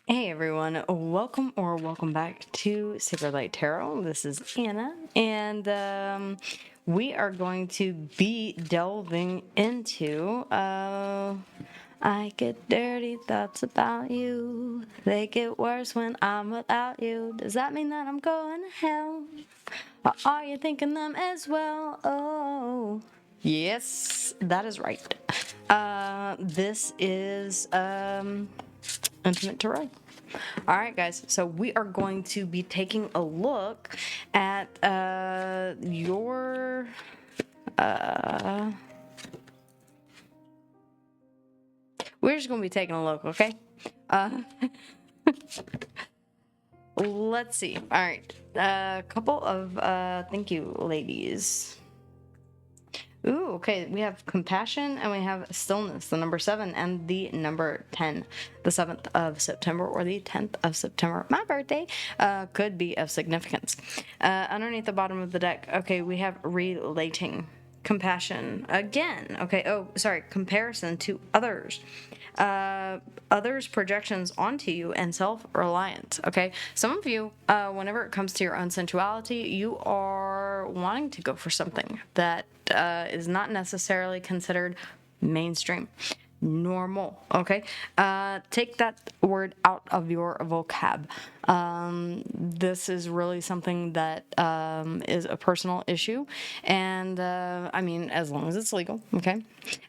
Hey everyone, welcome back to Sacred Light Tarot. This is Anna, and we are going to be delving into I get dirty thoughts about you. They get worse when I'm without you. Does that mean that I'm going to hell? Or are you thinking them as well? Oh, yes, that is right. This is Intimate Tarot. All right, guys. So we are going to be taking a look at your we're just going to be taking a look, okay? Let's see. All right. A couple of thank you, ladies. Ooh, okay. We have compassion and we have stillness, the number 7 and the number 10. The 7th of September or the 10th of September, my birthday, could be of significance. Underneath the bottom of the deck, okay, we have relating. Compassion again. Okay. Oh, sorry. Comparison to others. Others' projections onto you and self-reliance. Okay, some of you, whenever it comes to your own sensuality, you are wanting to go for something that is not necessarily considered mainstream, normal. Okay, take that word out of your vocab. This is really something that is a personal issue, and I mean, as long as it's legal, okay,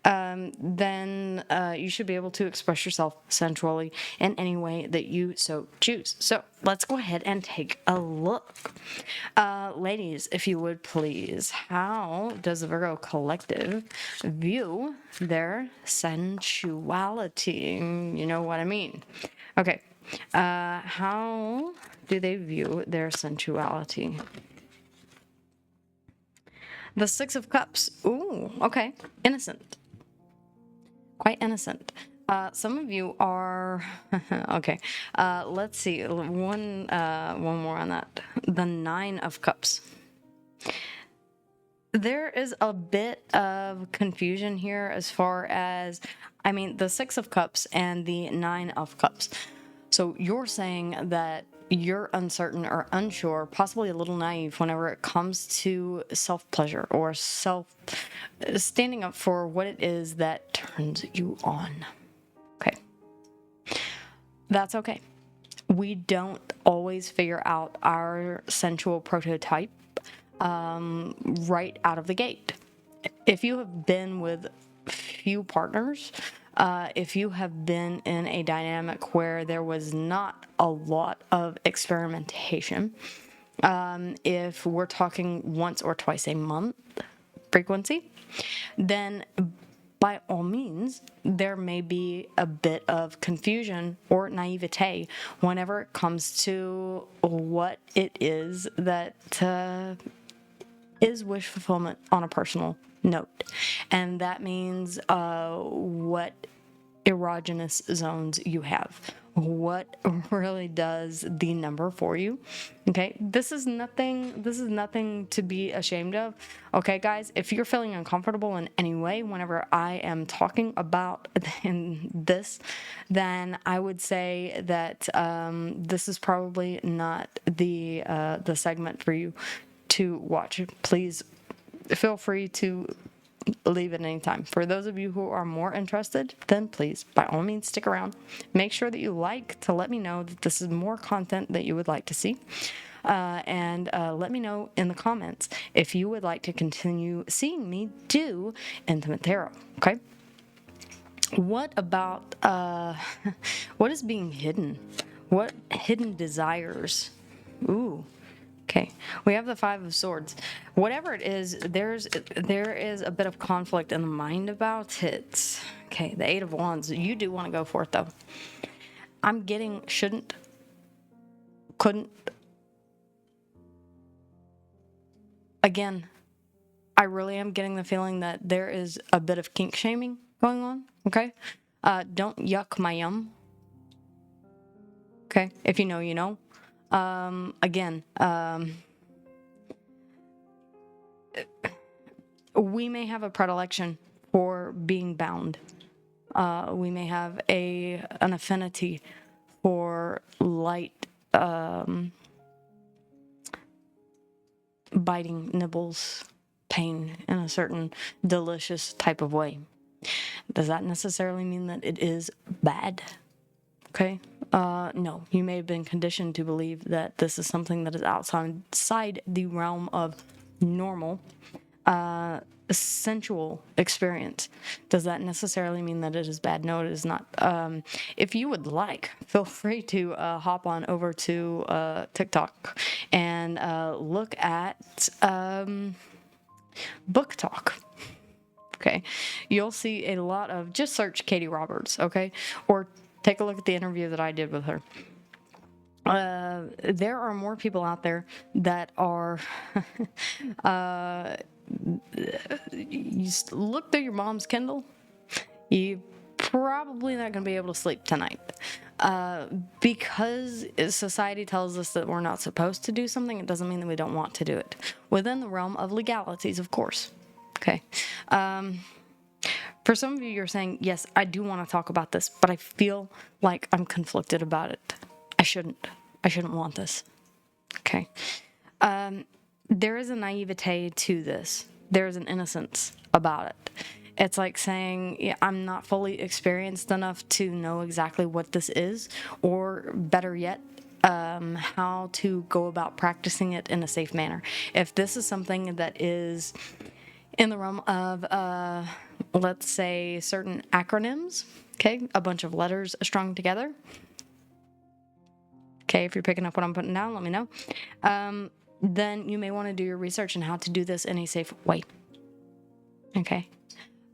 then you should be able to express yourself sensually in any way that you so choose. So let's go ahead and take a look. Ladies, if you would please, how does the Virgo collective view their sensuality? You know what I mean. Okay. How do they view their sensuality? The Six of Cups. Ooh, okay. Innocent. Quite innocent. Some of you are okay. Let's see. One more on that. The Nine of Cups. There is a bit of confusion here as far as, I mean, the Six of Cups and the Nine of Cups. So you're saying that you're uncertain or unsure, possibly a little naive whenever it comes to self-pleasure or standing up for what it is that turns you on. Okay. That's okay. We don't always figure out our sensual prototype right out of the gate. If you have been with few partners, if you have been in a dynamic where there was not a lot of experimentation, if we're talking once or twice a month frequency, then by all means, there may be a bit of confusion or naivete whenever it comes to what it is that is wish fulfillment on a personal note. And that means what erogenous zones you have. What really does the number for you. Okay, this is nothing to be ashamed of. Okay, guys, if you're feeling uncomfortable in any way whenever I am talking about this, then I would say that this is probably not the segment for you to watch. Please feel free to leave at any time. For those of you who are more interested, then please, by all means, stick around. Make sure that you like to let me know that this is more content that you would like to see. And let me know in the comments if you would like to continue seeing me do Intimate Tarot, okay? What about, what is being hidden? What hidden desires? Ooh. Okay, we have the Five of Swords. Whatever it is, there is a bit of conflict in the mind about it. Okay, the Eight of Wands. You do want to go for it, though. I'm getting shouldn't, couldn't. Again, I really am getting the feeling that there is a bit of kink shaming going on, okay? Don't yuck my yum. Okay, if you know, you know. Again, we may have a predilection for being bound. We may have an affinity for light biting nibbles, pain in a certain delicious type of way. Does that necessarily mean that it is bad? Okay. No, you may have been conditioned to believe that this is something that is outside the realm of normal, sensual experience. Does that necessarily mean that it is bad? No, it is not. If you would like, feel free to hop on over to TikTok and look at Book Talk. Okay, you'll see a lot of, just search Katie Roberts, okay, or take a look at the interview that I did with her. There are more people out there that are you look through your mom's Kindle, you probably not going to be able to sleep tonight, because society tells us that we're not supposed to do something. It doesn't mean that we don't want to do it within the realm of legalities, of course. Okay. For some of you, you're saying, yes, I do want to talk about this, but I feel like I'm conflicted about it. I shouldn't want this. Okay. There is a naivete to this. There is an innocence about it. It's like saying, yeah, I'm not fully experienced enough to know exactly what this is, or better yet, how to go about practicing it in a safe manner. If this is something that is in the realm of, let's say, certain acronyms, okay, a bunch of letters strung together. Okay, if you're picking up what I'm putting down, let me know. Then you may want to do your research on how to do this in a safe way. Okay.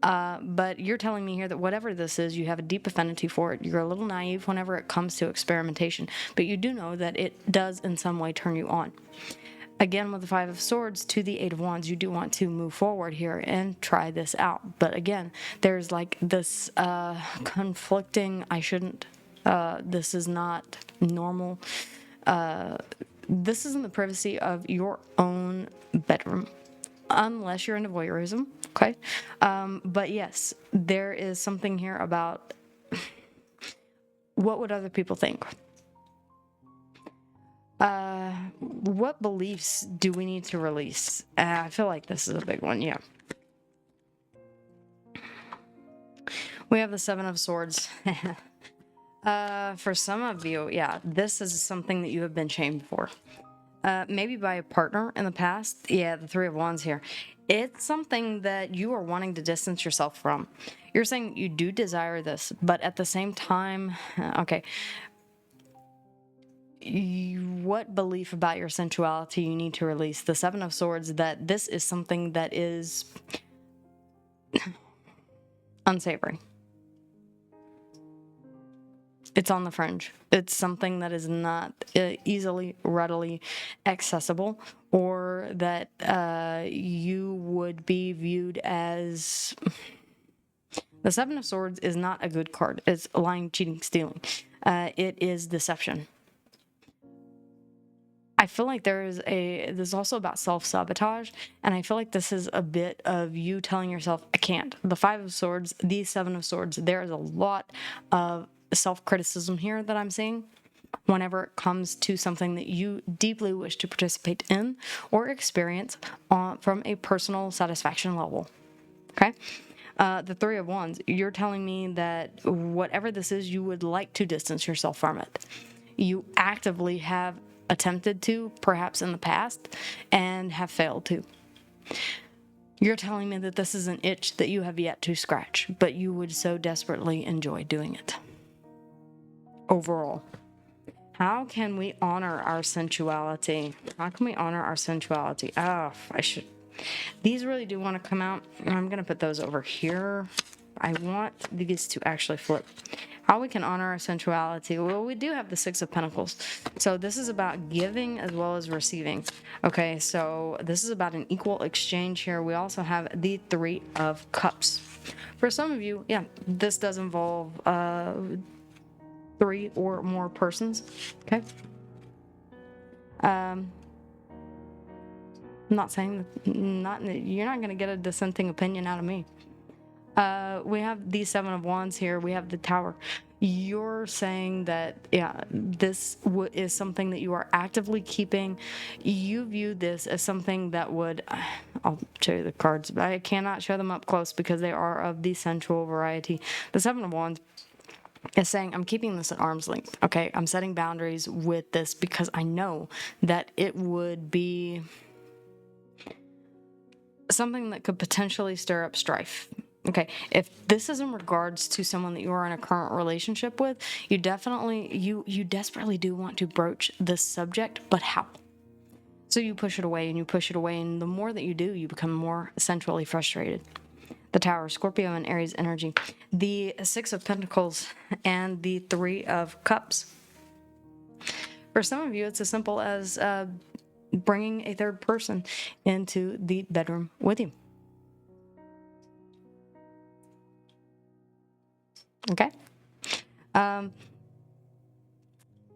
But you're telling me here that whatever this is, you have a deep affinity for it. You're a little naive whenever it comes to experimentation, but you do know that it does in some way turn you on. Again, with the Five of Swords to the Eight of Wands, you do want to move forward here and try this out. But again, there's like this conflicting, I shouldn't, this is not normal. This is in the privacy of your own bedroom, unless you're into voyeurism, okay? But yes, there is something here about what would other people think? What beliefs do we need to release? I feel like this is a big one, yeah. We have the Seven of Swords. For some of you, yeah, this is something that you have been shamed for. Maybe by a partner in the past. Yeah, the Three of Wands here. It's something that you are wanting to distance yourself from. You're saying you do desire this, but at the same time, okay, what belief about your sensuality you need to release? The Seven of Swords, that this is something that is unsavory. It's on the fringe. It's something that is not easily, readily accessible, or that you would be viewed as... The Seven of Swords is not a good card. It's lying, cheating, stealing. It is deception. I feel like there's also about self-sabotage, and I feel like this is a bit of you telling yourself, I can't. The Five of Swords, the Seven of Swords, there is a lot of self-criticism here that I'm seeing whenever it comes to something that you deeply wish to participate in or experience from a personal satisfaction level. Okay? The Three of Wands, you're telling me that whatever this is, you would like to distance yourself from it. You actively have attempted to, perhaps in the past, and have failed to. You're telling me that this is an itch that you have yet to scratch, but you would so desperately enjoy doing it. Overall, how can we honor our sensuality? How can we honor our sensuality? These really do want to come out. I'm going to put those over here. I want these to actually flip. How we can honor our sensuality? Well, we do have the Six of Pentacles. So this is about giving as well as receiving. Okay, so this is about an equal exchange here. We also have the Three of Cups. For some of you, yeah, this does involve three or more persons. Okay. I'm not saying that you're not going to get a dissenting opinion out of me. We have the Seven of Wands here. We have the Tower. you're saying that, yeah, this is something that you are actively keeping. You view this as something that would, I'll show you the cards, but I cannot show them up close because they are of the sensual variety. The Seven of Wands is saying, I'm keeping this at arm's length. Okay, I'm setting boundaries with this because I know that it would be something that could potentially stir up strife. Okay, if this is in regards to someone that you are in a current relationship with, you definitely, you desperately do want to broach this subject, but how? So you push it away and you push it away, and the more that you do, you become more sensually frustrated. The Tower, Scorpio and Aries energy. The Six of Pentacles and the Three of Cups. For some of you, it's as simple as bringing a third person into the bedroom with you. Okay?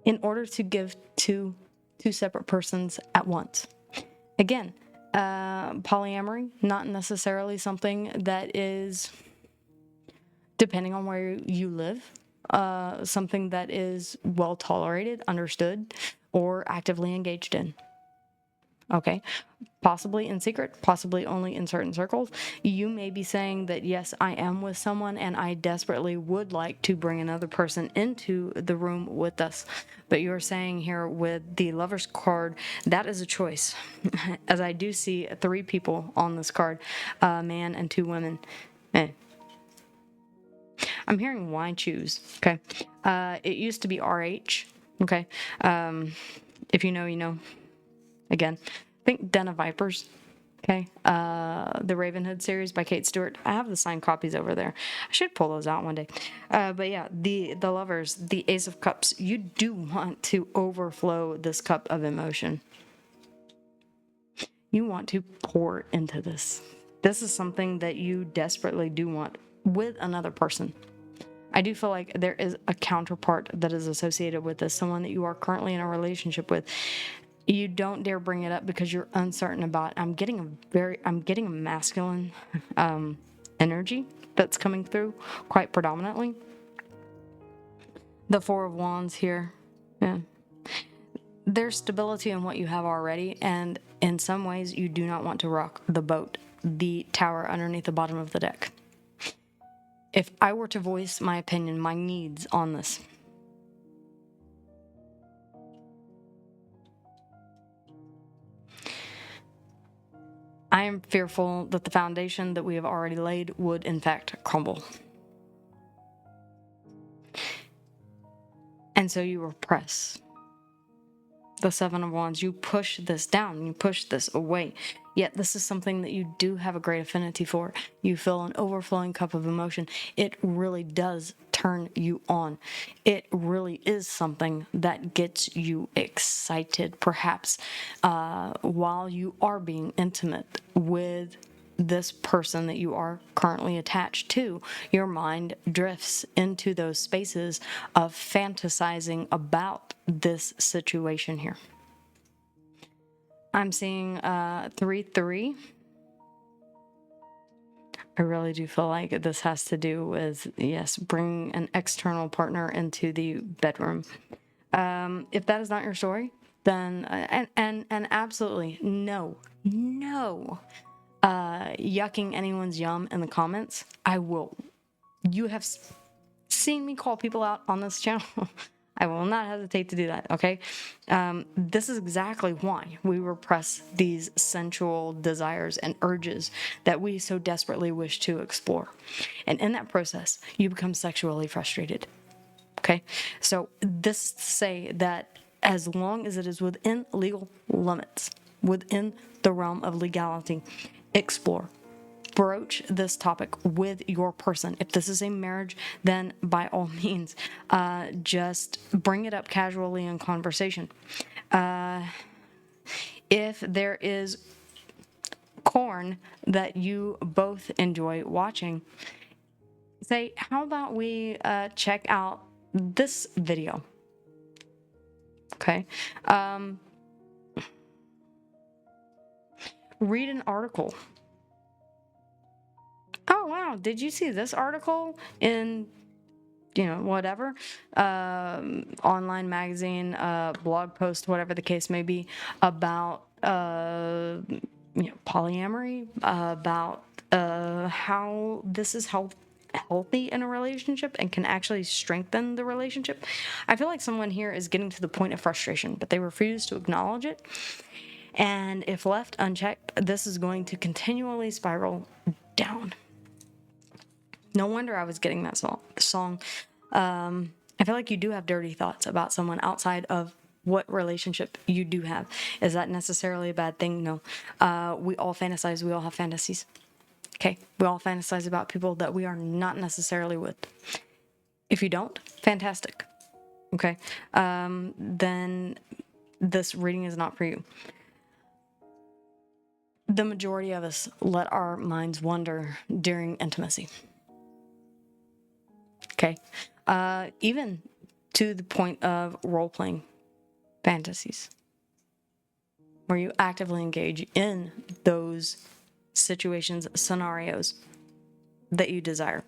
In order to give to two separate persons at once. Again, polyamory, not necessarily something that is, depending on where you live, something that is well tolerated, understood, or actively engaged in. Okay, possibly in secret, possibly only in certain circles. You may be saying that, yes, I am with someone and I desperately would like to bring another person into the room with us. But you're saying here with the Lover's card, that is a choice. As I do see 3 people on this card, a man and 2 women. I'm hearing why choose, okay? It used to be RH, okay? If you know, you know. Again, think Den of Vipers, okay? The Ravenhood series by Kate Stewart. I have the signed copies over there. I should pull those out one day. But yeah, the Lovers, the Ace of Cups, you do want to overflow this cup of emotion. You want to pour into this. This is something that you desperately do want with another person. I do feel like there is a counterpart that is associated with this, someone that you are currently in a relationship with. You don't dare bring it up because you're uncertain about it. I'm getting a masculine energy that's coming through quite predominantly. The Four of Wands here. Yeah. There's stability in what you have already, and in some ways you do not want to rock the boat, the Tower underneath the bottom of the deck. If I were to voice my opinion, my needs on this, I am fearful that the foundation that we have already laid would in fact crumble. And so you repress. The Seven of Wands, you push this down, you push this away. Yet this is something that you do have a great affinity for. You feel an overflowing cup of emotion. It really does turn you on. It really is something that gets you excited, perhaps while you are being intimate with this person that you are currently attached to. Your mind drifts into those spaces of fantasizing about this situation here. I'm seeing 3-3. I really do feel like this has to do with, yes, bringing an external partner into the bedroom. If that is not your story, then and absolutely no yucking anyone's yum in the comments. I will. You have seen me call people out on this channel. I will not hesitate to do that, okay? This is exactly why we repress these sensual desires and urges that we so desperately wish to explore. And in that process, you become sexually frustrated, okay? So this is to say that as long as it is within legal limits, within the realm of legality, explore. Broach this topic with your person. If this is a marriage, then by all means, just bring it up casually in conversation. If there is corn that you both enjoy watching, say, how about we check out this video? Okay. Read an article. Oh, wow. Did you see this article in whatever, online magazine, blog post, whatever the case may be, about polyamory, about how this is healthy in a relationship and can actually strengthen the relationship. I feel like someone here is getting to the point of frustration, but they refuse to acknowledge it. And if left unchecked, this is going to continually spiral down. No wonder I was getting that song. I feel like you do have dirty thoughts about someone outside of what relationship you do have. Is that necessarily a bad thing? No. We all fantasize. We all have fantasies. Okay? We all fantasize about people that we are not necessarily with. If you don't, fantastic. Okay? Then this reading is not for you. The majority of us let our minds wander during intimacy. Okay? Even to the point of role-playing fantasies, where you actively engage in those situations, scenarios that you desire.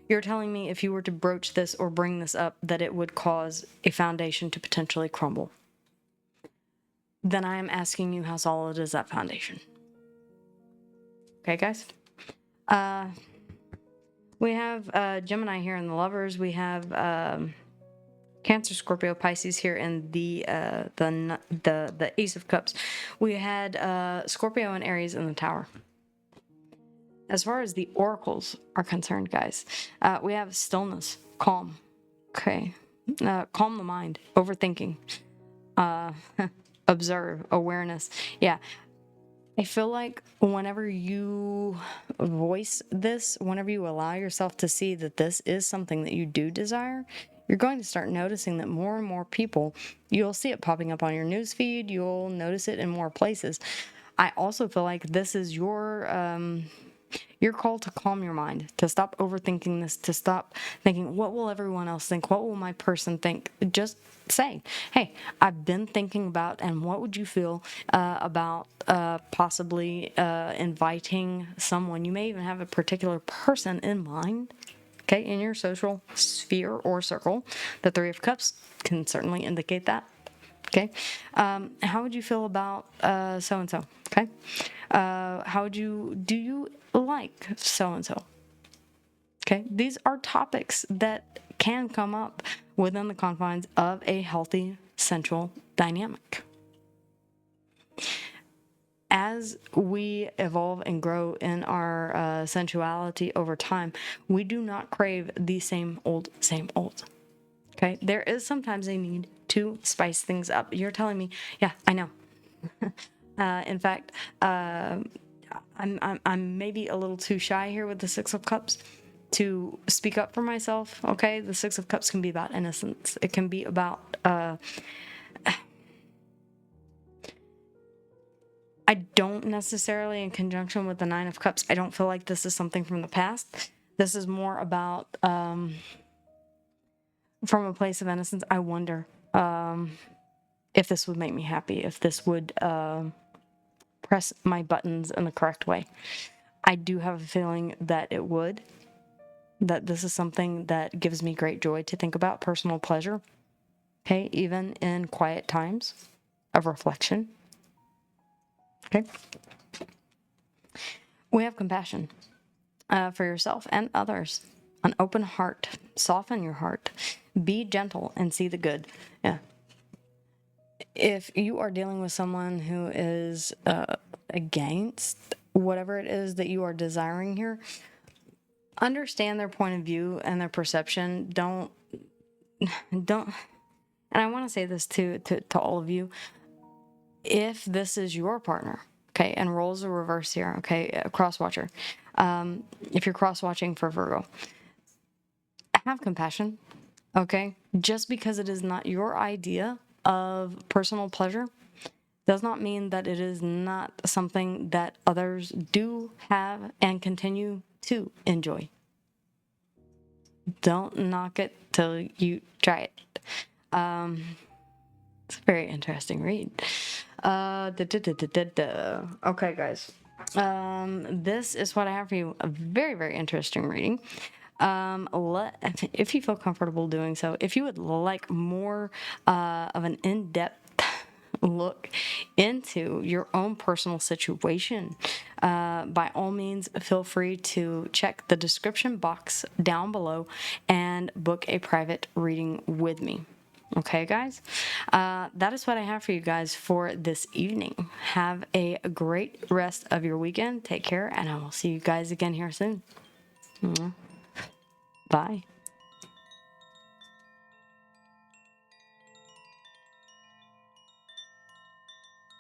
You're telling me if you were to broach this or bring this up, that it would cause a foundation to potentially crumble. Then I am asking you, how solid is that foundation? Okay, guys? We have Gemini here in the Lovers. We have Cancer, Scorpio, Pisces here in the Ace of Cups. We had Scorpio and Aries in the Tower. As far as the oracles are concerned, guys, we have stillness, calm. Okay, calm the mind, overthinking, observe, awareness. Yeah. I feel like whenever you voice this, whenever you allow yourself to see that this is something that you do desire, you're going to start noticing that more and more people, you'll see it popping up on your news feed, you'll notice it in more places. I also feel like this is your call to calm your mind, to stop overthinking this, to stop thinking, what will everyone else think? What will my person think? Just say, hey, I've been thinking about, and what would you feel about possibly inviting someone? You may even have a particular person in mind, okay, in your social sphere or circle. The Three of Cups can certainly indicate that. Okay, how would you feel about so-and-so? Okay, do you like so-and-so? Okay, these are topics that can come up within the confines of a healthy sensual dynamic. As we evolve and grow in our sensuality over time, we do not crave the same old. Okay, there is sometimes a need to spice things up. You're telling me, yeah, I know. In fact, I'm maybe a little too shy here with the Six of Cups to speak up for myself. Okay, the Six of Cups can be about innocence. It can be about I don't necessarily, in conjunction with the Nine of Cups, I don't feel like this is something from the past. This is more about from a place of innocence. I wonder if this would make me happy, if this would press my buttons in the correct way. I do have a feeling that it would, that this is something that gives me great joy to think about, personal pleasure, okay, even in quiet times of reflection. Okay. We have compassion for yourself and others, an open heart, soften your heart, be gentle and see the good. Yeah. If you are dealing with someone who is against whatever it is that you are desiring here, understand their point of view and their perception. Don't, and I want to say this to all of you. If this is your partner, okay, and roles are reversed here, okay, a cross-watcher. If you're cross-watching for Virgo, have compassion, okay? Just because it is not your idea of personal pleasure does not mean that it is not something that others do have and continue to enjoy. Don't knock it till you try it. It's a very interesting read. Okay, guys. This is what I have for you. A very, very interesting reading. if you feel comfortable doing so, if you would like more of an in-depth look into your own personal situation, by all means, feel free to check the description box down below and book a private reading with me. Okay, guys, that is what I have for you guys for this evening. Have a great rest of your weekend. Take care, and I will see you guys again here soon. Bye.